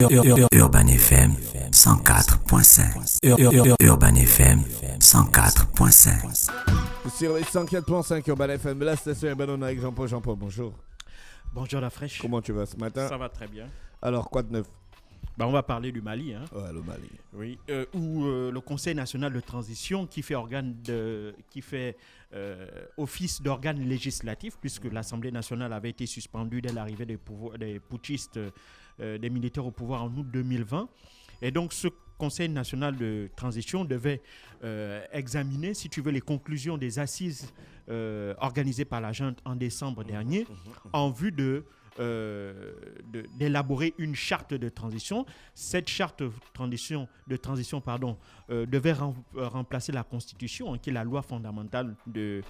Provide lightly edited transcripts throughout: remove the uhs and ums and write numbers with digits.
Urban FM 104.5. Urban FM 104.5. Sur les 104.5 Urban FM, la station Urban avec Jean-Paul. Jean-Paul, bonjour. Bonjour la fraîche. Comment tu vas ce matin? Ça va très bien. Alors, quoi de neuf? On va parler du Mali. Ouais, le Mali. Oui, où le Conseil national de transition qui fait office d'organe législatif, puisque l'Assemblée nationale avait été suspendue dès l'arrivée des putschistes, des militaires au pouvoir en août 2020. Et donc ce Conseil national de transition devait examiner, si tu veux, les conclusions des assises organisées par la junte en décembre dernier, en vue d'élaborer une charte de transition. Cette charte de transition devait remplacer la Constitution, qui est la loi fondamentale du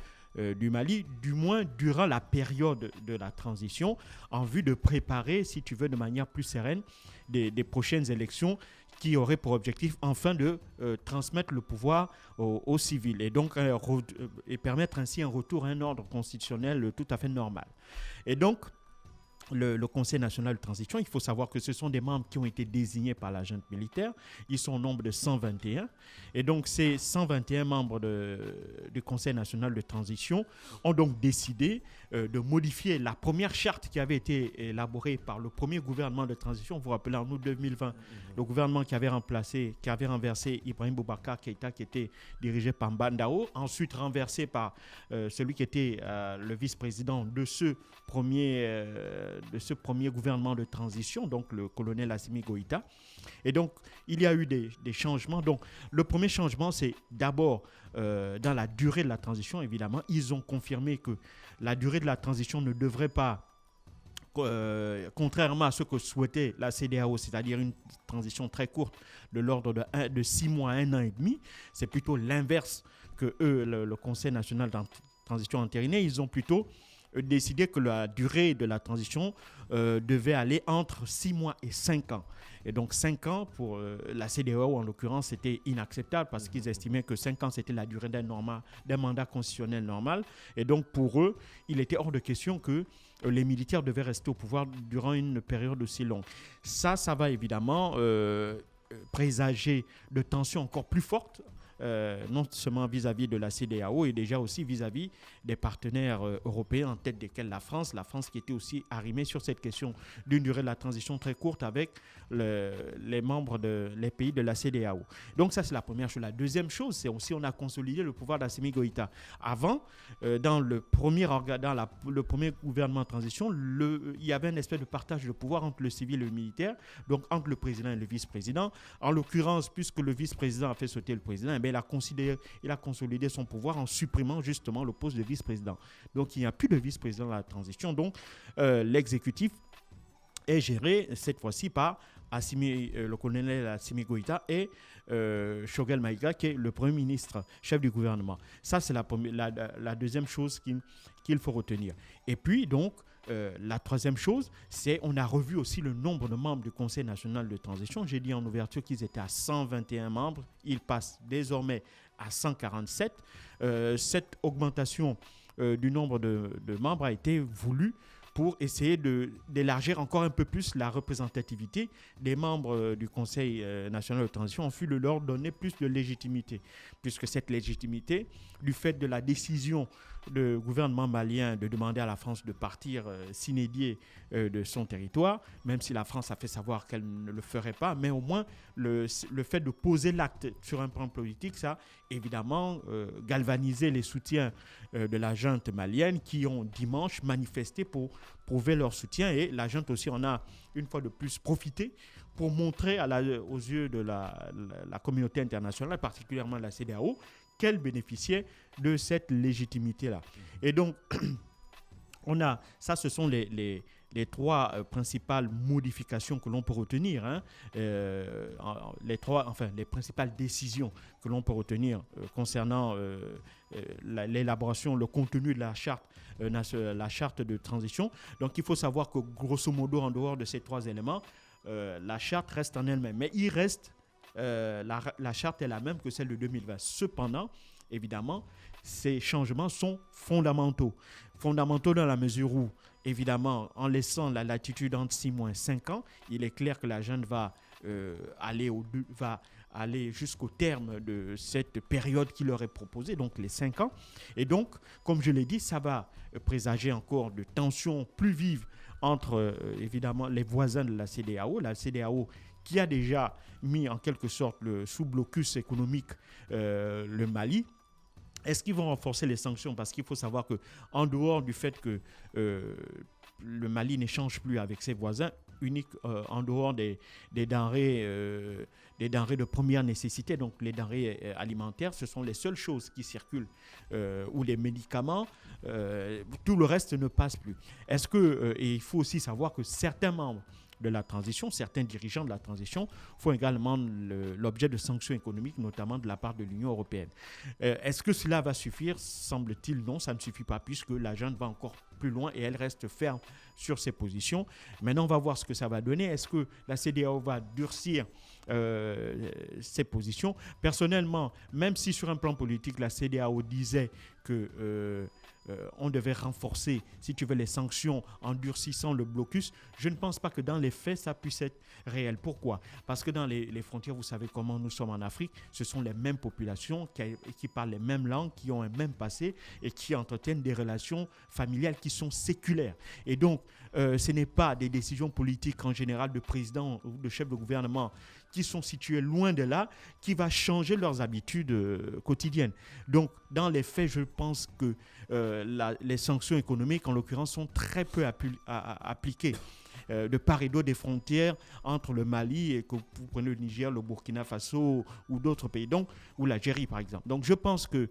Mali, du moins durant la période de la transition, en vue de préparer, si tu veux, de manière plus sereine, des prochaines élections qui auraient pour objectif enfin de transmettre le pouvoir aux civils et donc et permettre ainsi un retour à un ordre constitutionnel tout à fait normal. Et donc, le Conseil national de transition, il faut savoir que ce sont des membres qui ont été désignés par la junte militaire. Ils sont au nombre de 121. Et donc, ces 121 membres du Conseil national de transition ont donc décidé de modifier la première charte qui avait été élaborée par le premier gouvernement de transition. Vous vous rappelez, en août 2020, le gouvernement qui avait renversé Ibrahim Boubacar Keïta, qui était dirigé par Mbandao, ensuite renversé par celui qui était le vice-président de ce premier gouvernement de transition, donc le colonel Assimi Goïta. Et donc, il y a eu des changements. Donc, le premier changement, c'est d'abord dans la durée de la transition, évidemment. Ils ont confirmé que la durée de la transition ne devrait pas, contrairement à ce que souhaitait la CEDEAO, c'est-à-dire une transition très courte de l'ordre de 6 mois à 1 an et demi. C'est plutôt l'inverse que le Conseil national de transition entériné. Ils ont plutôt décidé que la durée de la transition devait aller entre 6 mois et 5 ans. Et donc 5 ans pour la CEDEAO en l'occurrence, c'était inacceptable parce qu'ils estimaient que 5 ans c'était la durée d'un mandat constitutionnel normal. Et donc pour eux, il était hors de question que les militaires devaient rester au pouvoir durant une période aussi longue. Ça va évidemment présager de tensions encore plus fortes, non seulement vis-à-vis de la CEDEAO et déjà aussi vis-à-vis des partenaires européens, en tête desquels la France qui était aussi arrimée sur cette question d'une durée de la transition très courte avec les pays de la CEDEAO. Donc ça, c'est la première chose. La deuxième chose, c'est aussi on a consolidé le pouvoir d'Assimi Goïta. Avant, dans le premier gouvernement de transition, il y avait une espèce de partage de pouvoir entre le civil et le militaire, donc entre le président et le vice-président. En l'occurrence, puisque le vice-président a fait sauter le président, il a consolidé son pouvoir en supprimant justement le poste de vice-président. Donc, il n'y a plus de vice-président dans la transition. Donc, l'exécutif est géré cette fois-ci par le colonel Assimi Goïta et Choguel Maïga, qui est le premier ministre, chef du gouvernement. Ça, c'est la deuxième chose qu'il faut retenir. Et puis, donc, la troisième chose, c'est on a revu aussi le nombre de membres du Conseil national de transition. J'ai dit en ouverture qu'ils étaient à 121 membres. Ils passent désormais à 147. Cette augmentation du nombre de membres a été voulue pour essayer d'élargir encore un peu plus la représentativité des membres du Conseil national de transition, en vue de leur donner plus de légitimité, puisque cette légitimité, du fait de la décision du gouvernement malien de demander à la France de partir sine die de son territoire, même si la France a fait savoir qu'elle ne le ferait pas, mais au moins le fait de poser l'acte sur un plan politique, ça évidemment galvanisé les soutiens de la junte malienne qui ont dimanche manifesté pour prouver leur soutien, et la junte aussi en a une fois de plus profité pour montrer aux yeux de la communauté internationale, particulièrement la CEDEAO, qu'elle bénéficiait de cette légitimité-là. Et donc, ce sont les trois principales modifications que l'on peut retenir, les principales décisions que l'on peut retenir concernant l'élaboration, le contenu de la charte de transition. Donc, il faut savoir que, grosso modo, en dehors de ces trois éléments, la charte reste en elle-même. Mais il reste, la charte est la même que celle de 2020. Cependant, évidemment, ces changements sont fondamentaux. Fondamentaux dans la mesure où évidemment, en laissant la latitude entre 6 mois et 5 ans, il est clair que la junte va aller jusqu'au terme de cette période qui leur est proposée, donc les 5 ans. Et donc, comme je l'ai dit, ça va présager encore de tensions plus vives entre, évidemment, les voisins de la CEDEAO. La CEDEAO qui a déjà mis en quelque sorte sous blocus économique le Mali. Est-ce qu'ils vont renforcer les sanctions? Parce qu'il faut savoir qu'en dehors du fait que le Mali n'échange plus avec ses voisins, en dehors des denrées de première nécessité, donc les denrées alimentaires, ce sont les seules choses qui circulent, ou les médicaments, tout le reste ne passe plus. Et il faut aussi savoir que certains membres de la transition, certains dirigeants de la transition font également l'objet de sanctions économiques, notamment de la part de l'Union européenne. Est-ce que cela va suffire? Semble-t-il non, ça ne suffit pas puisque la junte va encore plus loin et elle reste ferme sur ses positions. Maintenant, on va voir ce que ça va donner. Est-ce que la CEDEAO va durcir ses positions? Personnellement, même si sur un plan politique, la CEDEAO disait que on devait renforcer, si tu veux, les sanctions en durcissant le blocus, je ne pense pas que dans les faits, ça puisse être réel. Pourquoi? Parce que dans les frontières, vous savez comment nous sommes en Afrique, ce sont les mêmes populations qui parlent les mêmes langues, qui ont un même passé et qui entretiennent des relations familiales qui sont séculaires. Et donc, ce n'est pas des décisions politiques en général de président ou de chef de gouvernement qui sont situés loin de là, qui va changer leurs habitudes quotidiennes. Donc, dans les faits, je pense que les sanctions économiques, en l'occurrence, sont très peu appliquées de part et d'autre des frontières entre le Mali et que vous prenez le Niger, le Burkina Faso ou d'autres pays, donc, ou l'Algérie par exemple. Donc je pense que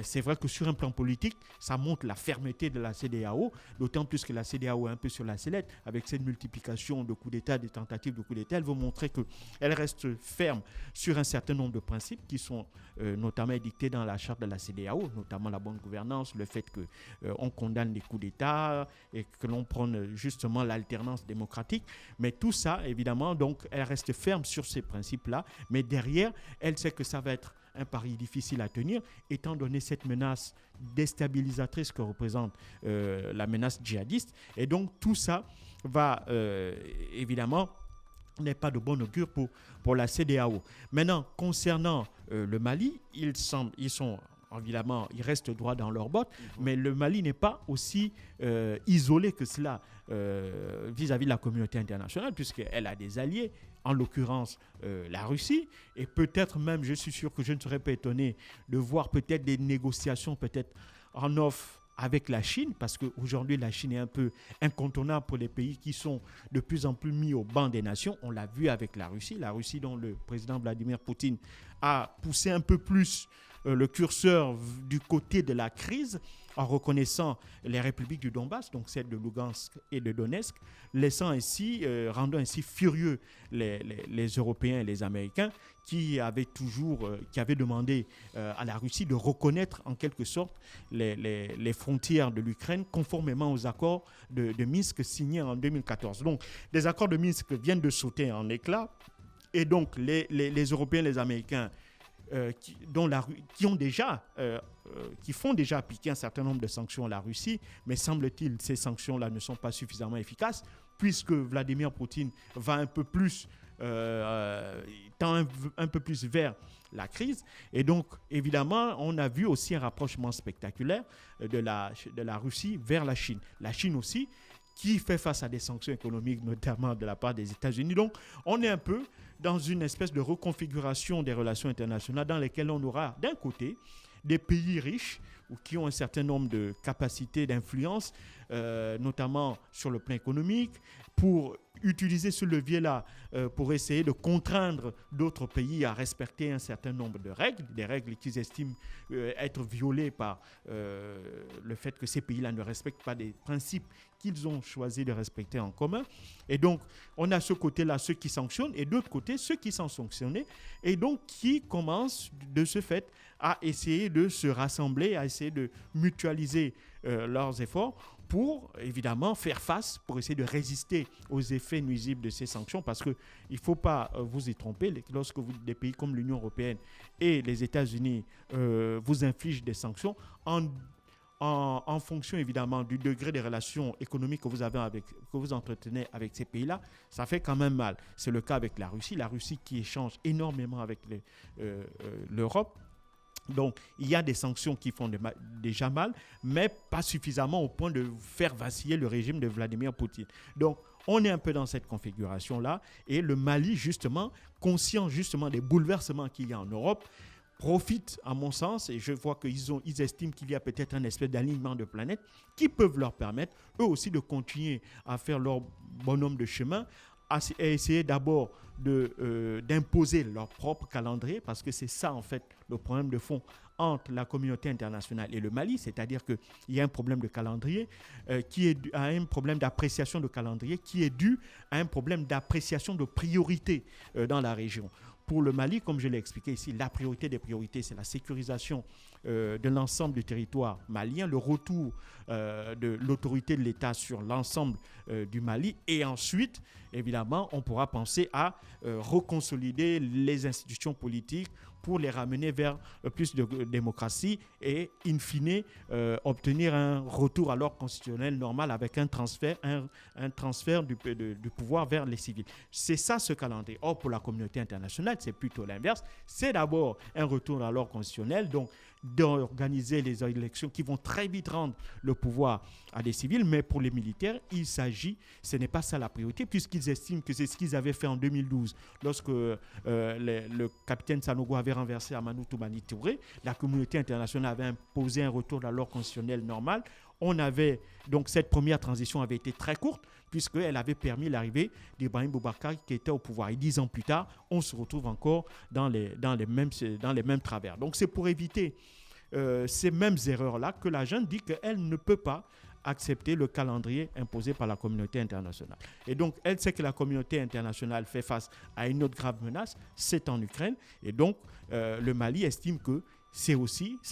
c'est vrai que sur un plan politique, ça montre la fermeté de la CEDEAO, d'autant plus que la CEDEAO est un peu sur la sellette avec cette multiplication de coups d'État, des tentatives de coups d'État. Elle veut montrer qu'elle reste ferme sur un certain nombre de principes qui sont notamment édictés dans la charte de la CEDEAO, notamment la bonne gouvernance, le fait qu'on condamne les coups d'État et que l'on prenne justement l'alternance démocratique, mais tout ça, évidemment, donc, elle reste ferme sur ces principes-là, mais derrière, elle sait que ça va être un pari difficile à tenir, étant donné cette menace déstabilisatrice que représente la menace djihadiste, et donc tout ça va, évidemment, n'est pas de bon augure pour la CEDEAO. Maintenant, concernant le Mali, ils sont évidemment, ils restent droits dans leurs bottes, mais le Mali n'est pas aussi isolé que cela vis-à-vis de la communauté internationale, puisqu'elle a des alliés, en l'occurrence la Russie, et peut-être même, je suis sûr que je ne serais pas étonné de voir peut-être des négociations peut-être en off avec la Chine, parce qu'aujourd'hui, la Chine est un peu incontournable pour les pays qui sont de plus en plus mis au banc des nations. On l'a vu avec la Russie dont le président Vladimir Poutine a poussé un peu plus le curseur du côté de la crise en reconnaissant les républiques du Donbass, donc celles de Lugansk et de Donetsk, rendant ainsi furieux les Européens et les Américains qui avaient demandé à la Russie de reconnaître en quelque sorte les frontières de l'Ukraine conformément aux accords de Minsk signés en 2014. Donc, les accords de Minsk viennent de sauter en éclats et donc les Européens et les Américains qui font déjà appliquer un certain nombre de sanctions à la Russie, mais semble-t-il ces sanctions-là ne sont pas suffisamment efficaces puisque Vladimir Poutine va un peu plus tend un peu plus vers la crise. Et donc, évidemment, on a vu aussi un rapprochement spectaculaire de la Russie vers la Chine. La Chine aussi, qui fait face à des sanctions économiques, notamment de la part des États-Unis. Donc, on est un peu dans une espèce de reconfiguration des relations internationales dans lesquelles on aura, d'un côté, des pays riches ou qui ont un certain nombre de capacités d'influence, notamment sur le plan économique, pour utiliser ce levier-là pour essayer de contraindre d'autres pays à respecter un certain nombre de règles, des règles qu'ils estiment être violées par le fait que ces pays-là ne respectent pas des principes qu'ils ont choisi de respecter en commun. Et donc, on a ce côté-là, ceux qui sanctionnent, et d'autre côté, ceux qui sont sanctionnés, et donc qui commencent de ce fait à essayer de se rassembler, à essayer de mutualiser leurs efforts pour, évidemment, faire face, pour essayer de résister aux effets nuisibles de ces sanctions, parce qu'il ne faut pas vous y tromper, lorsque des pays comme l'Union européenne et les États-Unis vous infligent des sanctions, en fonction évidemment du degré des relations économiques que vous entretenez avec ces pays-là, ça fait quand même mal. C'est le cas avec la Russie qui échange énormément avec l'Europe. Donc, il y a des sanctions qui font déjà mal, mais pas suffisamment au point de faire vaciller le régime de Vladimir Poutine. Donc, on est un peu dans cette configuration-là. Et le Mali, justement, conscient justement des bouleversements qu'il y a en Europe, profite, à mon sens, et je vois qu'ils estiment qu'il y a peut-être un espèce d'alignement de planètes qui peuvent leur permettre, eux aussi, de continuer à faire leur bonhomme de chemin, à essayer d'abord d'imposer leur propre calendrier, parce que c'est ça, en fait, le problème de fond entre la communauté internationale et le Mali, c'est-à-dire qu'il y a un problème de calendrier qui est à un problème d'appréciation de calendrier qui est dû à un problème d'appréciation de priorité dans la région. Pour le Mali, comme je l'ai expliqué ici, la priorité des priorités, c'est la sécurisation de l'ensemble du territoire malien, le retour de l'autorité de l'État sur l'ensemble du Mali. Et ensuite, évidemment, on pourra penser à reconsolider les institutions politiques pour les ramener vers plus de démocratie et, in fine, obtenir un retour à l'ordre constitutionnel normal avec un transfert du pouvoir vers les civils. C'est ça ce calendrier. Or, pour la communauté internationale, c'est plutôt l'inverse. C'est d'abord un retour à l'ordre constitutionnel, donc d'organiser les élections qui vont très vite rendre le pouvoir à des civils, mais pour les militaires, ce n'est pas ça la priorité, puisqu'ils estiment que c'est ce qu'ils avaient fait en 2012, lorsque le capitaine Sanogo avait renversé Amadou Toumani Touré. La communauté internationale avait imposé un retour à l'ordre constitutionnel normal. Donc cette première transition avait été très courte, puisqu'elle avait permis l'arrivée d'Ibrahim Boubacar qui était au pouvoir. Et 10 ans plus tard, on se retrouve encore dans les mêmes travers. Donc c'est pour éviter ces mêmes erreurs-là que la junte dit qu'elle ne peut pas accepter le calendrier imposé par la communauté internationale. Et donc, elle sait que la communauté internationale fait face à une autre grave menace, c'est en Ukraine. Et donc, le Mali estime que c'est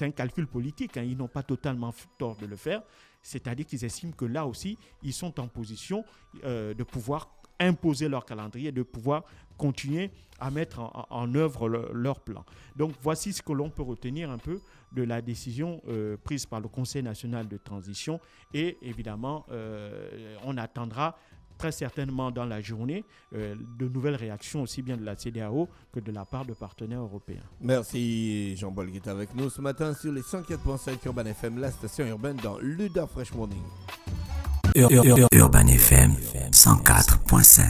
un calcul politique. Ils n'ont pas totalement tort de le faire. C'est-à-dire qu'ils estiment que là aussi, ils sont en position de pouvoir imposer leur calendrier, de pouvoir continuer à mettre en œuvre leur plan. Donc, voici ce que l'on peut retenir un peu de la décision prise par le Conseil national de transition. Et évidemment, on attendra très certainement dans la journée de nouvelles réactions aussi bien de la CEDEAO que de la part de partenaires européens. Merci Jean-Paul qui est avec nous ce matin sur les 104.5 Urban FM, la station urbaine dans l'Uda Fresh Morning. Urban FM 104.5.